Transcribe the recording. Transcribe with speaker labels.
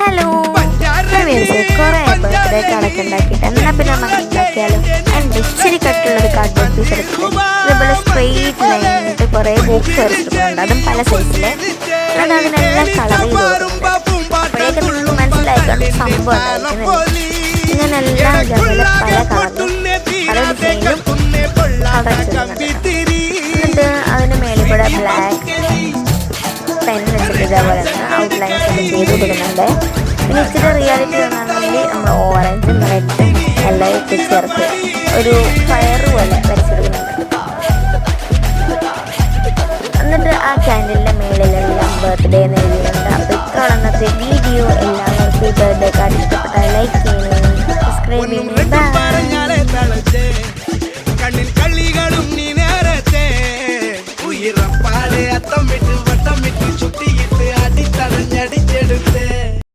Speaker 1: Hello കുറേ birthday കാർഡൊക്കെ ഉണ്ടാക്കിയിട്ട് എന്നാൽ പിന്നെ നമുക്ക് ഉണ്ടാക്കിയാലും അതിൻ്റെ ഇച്ചിരി കട്ടുള്ളൊരു കാർഡ്ബോർഡ് പീസ് എടുത്തിട്ട് ഇതേപോലെ സ്ട്രെയിറ്റ് ലൈനായിട്ട് കുറേ ബോക്സ് വരച്ചിട്ടുണ്ട്. അതും പല സൈസിലെ അത് അതിനെല്ലാം കളർ ചെയ്ത് കൊടുക്കുന്നുണ്ട്. അപ്പോഴേക്കും നിങ്ങൾക്ക് മനസ്സിലായിക്കൊണ്ട് സംഭവം ഉണ്ടായിരിക്കുന്നില്ല. ഇങ്ങനെല്ലാം ഇതേപോലെ പല കളറിലും പല ഡിസൈനിലും കളർ ചെയ്യുന്നുണ്ട്. എന്നിട്ട് അതിന് മേളിൽ കൂടെ ബ്ലാക്ക് പെൻ വെച്ചിട്ട് ഇതേപോലെ ഔട്ട്ലൈൻസ് ഒക്കെ ചെയ്ത് കൊടുക്കുന്നുണ്ട്. പിന്നെ ഇച്ചിരി റിയാലിറ്റി കാണാൻ വേണ്ടി നമ്മൾ ഓറഞ്ചും റെഡും എല്ലാം ഒക്കെ ചേർത്ത് ഒരു ഫയർ പോലെ വരച്ചെടുക്കുന്നുണ്ട്. എന്നിട്ട് ആ ക്യാൻഡിലിൻ്റെ മേളിലെല്ലാം ബർത്ത്ഡേ എന്ന് എഴുതിയിട്ടുണ്ട്. അപ്പോൾ ഇത്ര ഇന്നത്തെ വീഡിയോ.